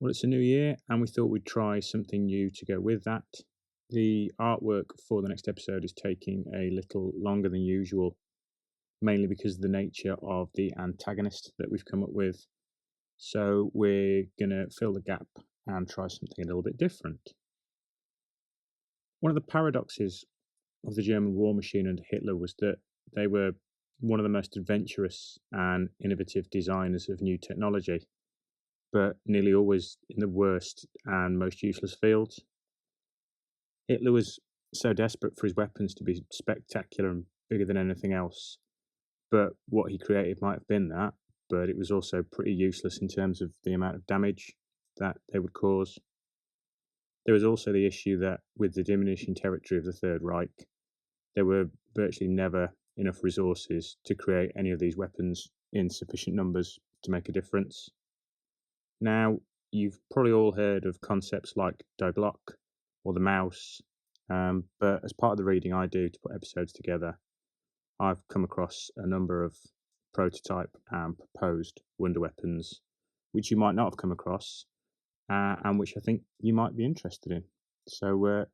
Well, it's a new year, and we thought we'd try something new to go with that. The artwork for the next episode is taking a little longer than usual, mainly because of the nature of the antagonist that we've come up with. So we're going to fill the gap and try something a little bit different. One of the paradoxes of the German war machine under Hitler was that they were one of the most adventurous and innovative designers of new technology, but nearly always in the worst and most useless fields. Hitler was so desperate for his weapons to be spectacular and bigger than anything else, but what he created might have been that, but it was also pretty useless in terms of the amount of damage that they would cause. There was also the issue that with the diminishing territory of the Third Reich, there were virtually never enough resources to create any of these weapons in sufficient numbers to make a difference. Now, you've probably all heard of concepts like Die Glock or the mouse, but as part of the reading I do to put episodes together, I've come across a number of prototype and proposed wonder weapons, which you might not have come across, and which I think you might be interested in. So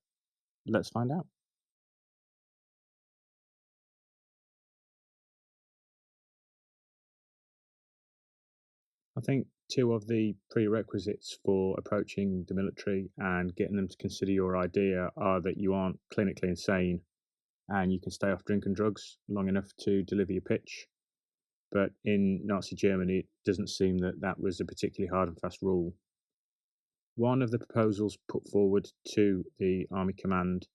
let's find out. I think two of the prerequisites for approaching the military and getting them to consider your idea are that you aren't clinically insane and you can stay off drink and drugs long enough to deliver your pitch. But in Nazi Germany, it doesn't seem that that was a particularly hard and fast rule. One of the proposals put forward to the Army Command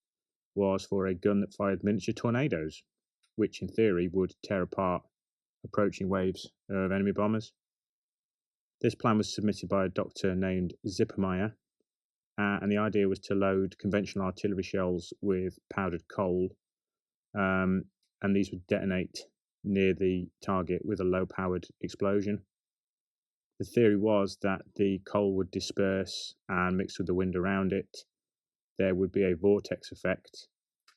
was for a gun that fired miniature tornadoes, which in theory would tear apart approaching waves of enemy bombers. This plan was submitted by a doctor named Zippermeyer, and the idea was to load conventional artillery shells with powdered coal, and these would detonate near the target with a low-powered explosion. The theory was that the coal would disperse and mix with the wind around it. There would be a vortex effect,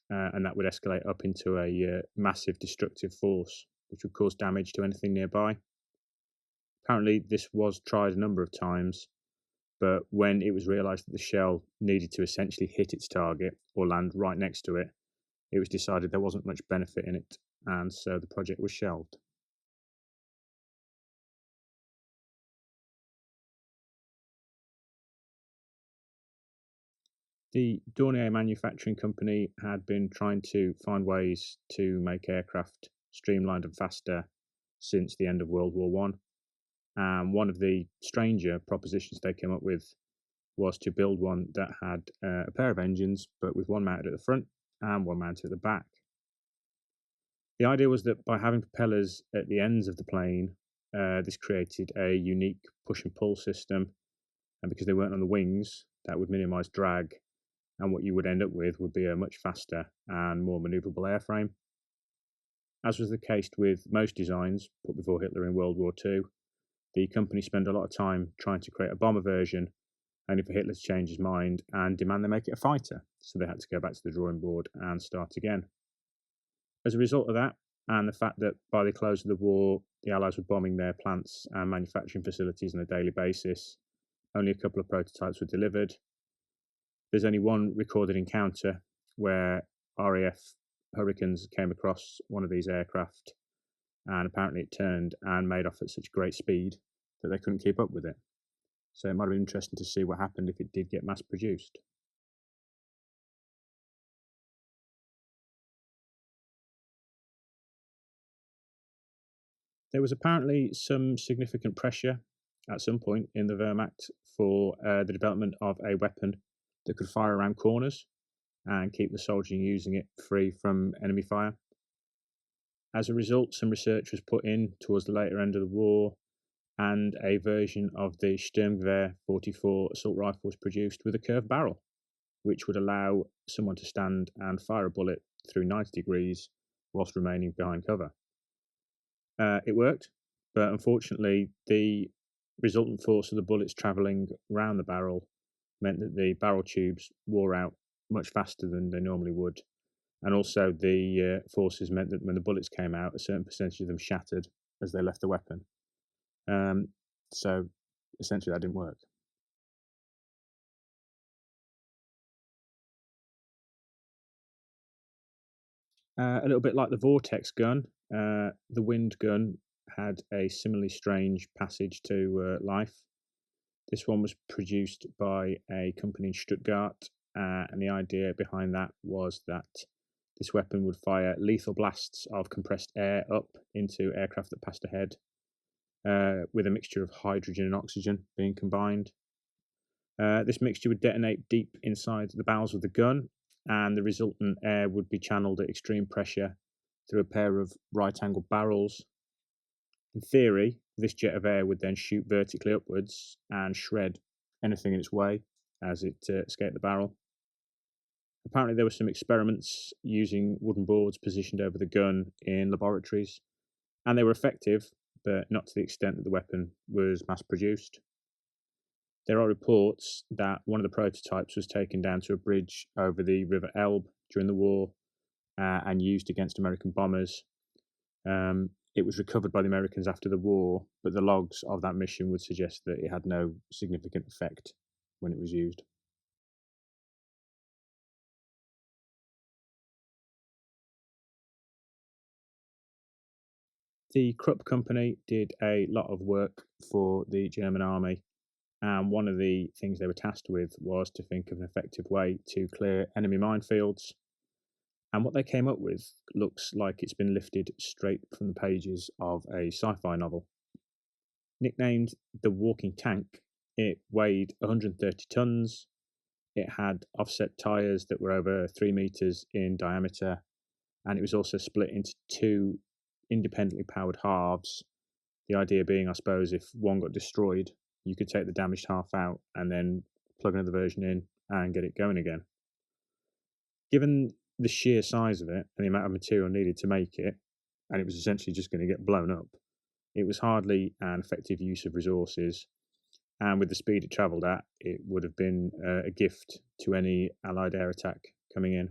and that would escalate up into a massive destructive force, which would cause damage to anything nearby. Apparently, this was tried a number of times, but when it was realised that the shell needed to essentially hit its target or land right next to it, it was decided there wasn't much benefit in it, and so the project was shelved. The Dornier manufacturing company had been trying to find ways to make aircraft streamlined and faster since the end of World War One. And one of the stranger propositions they came up with was to build one that had a pair of engines, but with one mounted at the front and one mounted at the back. The idea was that by having propellers at the ends of the plane, this created a unique push and pull system. And because they weren't on the wings, that would minimize drag. And what you would end up with would be a much faster and more maneuverable airframe. As was the case with most designs put before Hitler in World War II, the company spent a lot of time trying to create a bomber version, only for Hitler to change his mind and demand they make it a fighter. So they had to go back to the drawing board and start again. As a result of that, and the fact that by the close of the war, the Allies were bombing their plants and manufacturing facilities on a daily basis, only a couple of prototypes were delivered. There's only one recorded encounter where RAF Hurricanes came across one of these aircraft, and apparently it turned and made off at such great speed that they couldn't keep up with it. So it might have been interesting to see what happened if it did get mass produced. There was apparently some significant pressure at some point in the Wehrmacht for the development of a weapon that could fire around corners and keep the soldier using it free from enemy fire. As a result, some research was put in towards the later end of the war, and a version of the Sturmgewehr 44 assault rifle was produced with a curved barrel, which would allow someone to stand and fire a bullet through 90 degrees whilst remaining behind cover. It worked, but unfortunately, the resultant force of the bullets travelling round the barrel meant that the barrel tubes wore out much faster than they normally would. And also, the forces meant that when the bullets came out, a certain percentage of them shattered as they left the weapon. So essentially, that didn't work. A little bit like the Vortex gun, the Wind gun had a similarly strange passage to life. This one was produced by a company in Stuttgart, and the idea behind that was that this weapon would fire lethal blasts of compressed air up into aircraft that passed ahead, with a mixture of hydrogen and oxygen being combined. This mixture would detonate deep inside the barrels of the gun, and the resultant air would be channeled at extreme pressure through a pair of right-angled barrels. In theory, this jet of air would then shoot vertically upwards and shred anything in its way as it escaped the barrel. Apparently, there were some experiments using wooden boards positioned over the gun in laboratories, and they were effective, but not to the extent that the weapon was mass produced. There are reports that one of the prototypes was taken down to a bridge over the River Elbe during the war and used against American bombers. It was recovered by the Americans after the war, but the logs of that mission would suggest that it had no significant effect when it was used. The Krupp company did a lot of work for the German army, and one of the things they were tasked with was to think of an effective way to clear enemy minefields. And what they came up with looks like it's been lifted straight from the pages of a sci-fi novel. Nicknamed the Walking Tank, it weighed 130 tons. It had offset tyres that were over 3 meters in diameter, and it was also split into two independently powered halves. The idea being, I suppose, if one got destroyed, you could take the damaged half out and then plug another version in and get it going again. Given the sheer size of it and the amount of material needed to make it, and it was essentially just going to get blown up, it was hardly an effective use of resources. And with the speed it travelled at, it would have been a gift to any Allied air attack coming in.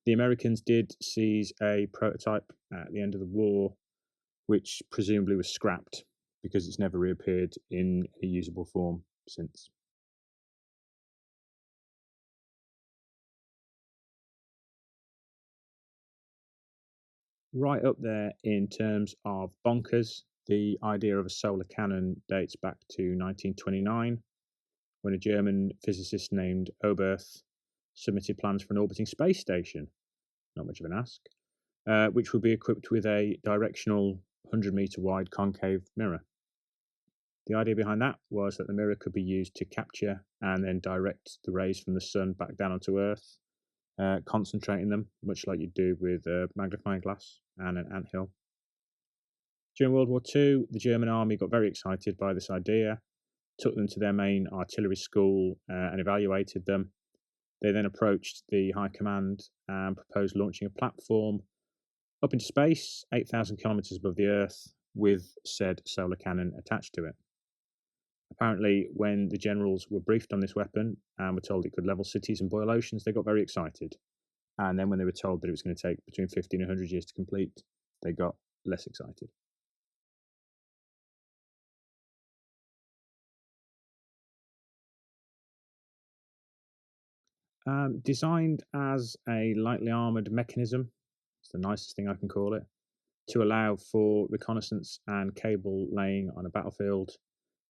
The Americans did seize a prototype at the end of the war, which presumably was scrapped because it's never reappeared in a usable form since. Right up there in terms of bonkers, the idea of a solar cannon dates back to 1929, when a German physicist named Oberth submitted plans for an orbiting space station, not much of an ask, which would be equipped with a directional 100-meter wide concave mirror. The idea behind that was that the mirror could be used to capture and then direct the rays from the sun back down onto Earth, concentrating them, much like you'd do with a magnifying glass and an anthill. During World War II, the German army got very excited by this idea, took them to their main artillery school and evaluated them. They then approached the High Command and proposed launching a platform up into space, 8,000 kilometers above the Earth, with said solar cannon attached to it. Apparently, when the generals were briefed on this weapon and were told it could level cities and boil oceans, they got very excited. And then when they were told that it was going to take between 50 and 100 years to complete, they got less excited. Designed as a lightly armoured mechanism, it's the nicest thing I can call it, to allow for reconnaissance and cable laying on a battlefield,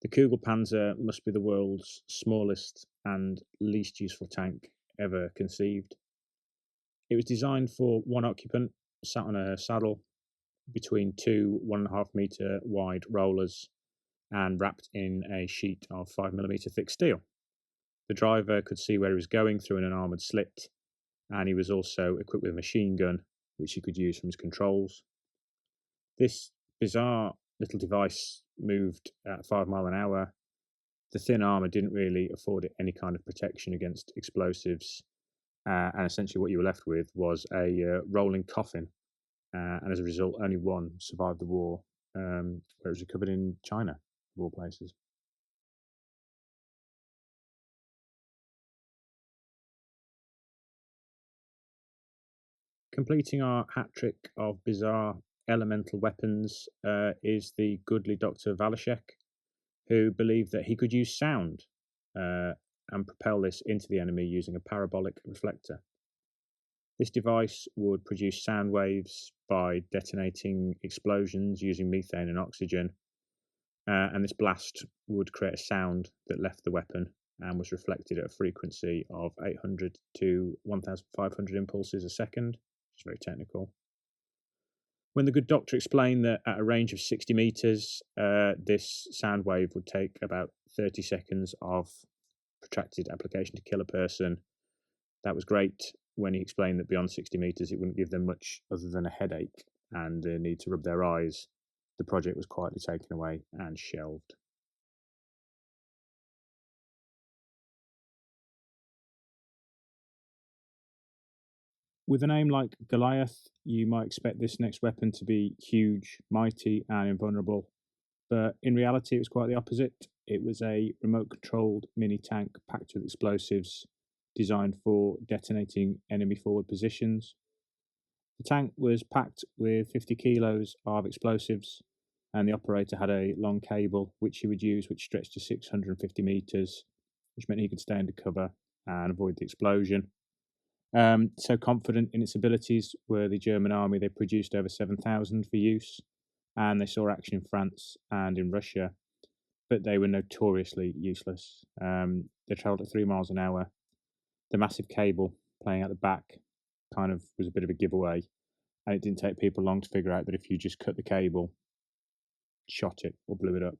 the KUGELPANZER must be the world's smallest and least useful tank ever conceived. It was designed for one occupant, sat on a saddle between two 1.5 meter wide rollers and wrapped in a sheet of 5mm thick steel. The driver could see where he was going through an armoured slit, and he was also equipped with a machine gun, which he could use from his controls. This bizarre little device moved at 5 miles an hour. The thin armour didn't really afford it any kind of protection against explosives, and essentially what you were left with was a rolling coffin. And as a result, only one survived the war, where it was recovered in China, of all places. Completing our hat trick of bizarre elemental weapons is the goodly Dr. Valashek, who believed that he could use sound and propel this into the enemy using a parabolic reflector. This device would produce sound waves by detonating explosions using methane and oxygen, and this blast would create a sound that left the weapon and was reflected at a frequency of 800 to 1500 impulses a second, which is very technical. When the good doctor explained that at a range of 60 meters, this sound wave would take about 30 seconds of protracted application to kill a person, that was great. When he explained that beyond 60 meters, it wouldn't give them much other than a headache and the need to rub their eyes, the project was quietly taken away and shelved. With a name like Goliath, you might expect this next weapon to be huge, mighty, and invulnerable. But in reality, it was quite the opposite. It was a remote controlled mini tank packed with explosives designed for detonating enemy forward positions. The tank was packed with 50 kilos of explosives, and the operator had a long cable which he would use, which stretched to 650 meters, which meant he could stay under cover and avoid the explosion. So confident in its abilities were the German army. They produced over 7,000 for use, and they saw action in France and in Russia, but they were notoriously useless. They travelled at 3 miles an hour. The massive cable playing out the back kind of was a bit of a giveaway, and it didn't take people long to figure out that if you just cut the cable, shot it, or blew it up,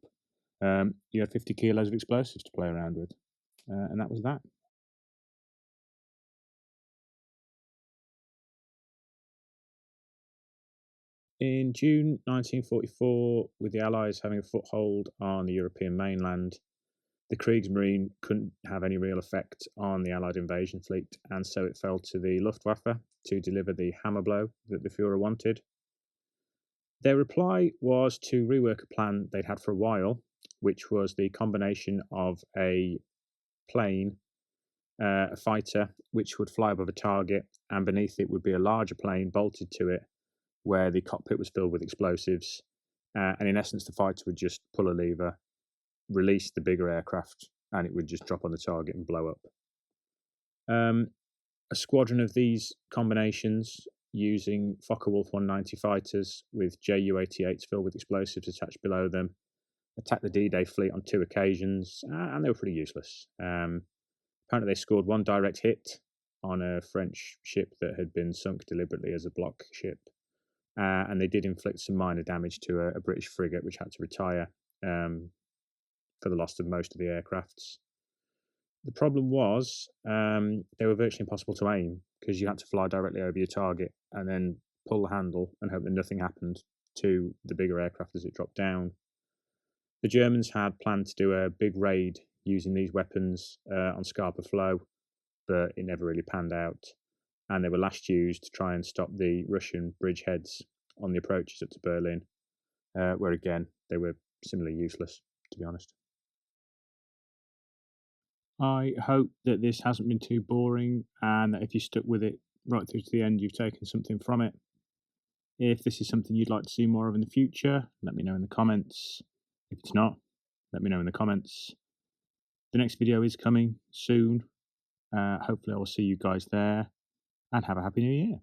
you had 50 kilos of explosives to play around with, and that was that. In June 1944, with the Allies having a foothold on the European mainland, the Kriegsmarine couldn't have any real effect on the Allied invasion fleet, and so it fell to the Luftwaffe to deliver the hammer blow that the Fuhrer wanted. Their reply was to rework a plan they'd had for a while, which was the combination of a plane, a fighter, which would fly above a target, and beneath it would be a larger plane bolted to it, where the cockpit was filled with explosives. And in essence, the fighter would just pull a lever, release the bigger aircraft, and it would just drop on the target and blow up. A squadron of these combinations using Focke-Wulf 190 fighters with Ju-88s filled with explosives attached below them attacked the D-Day fleet on 2 occasions, and they were pretty useless. Apparently, they scored 1 direct hit on a French ship that had been sunk deliberately as a block ship, and they did inflict some minor damage to a British frigate, which had to retire for the loss of most of the aircrafts. The problem was they were virtually impossible to aim because you had to fly directly over your target and then pull the handle and hope that nothing happened to the bigger aircraft as it dropped down. The Germans had planned to do a big raid using these weapons on Scapa Flow, but it never really panned out, and they were last used to try and stop the Russian bridgeheads on the approaches up to Berlin, where again they were similarly useless, to be honest. I hope that this hasn't been too boring, and that if you stuck with it right through to the end, you've taken something from it. If this is something you'd like to see more of in the future, let me know in the comments. If it's not, let me know in the comments. The next video is coming soon. Hopefully I will see you guys there, and have a happy new year.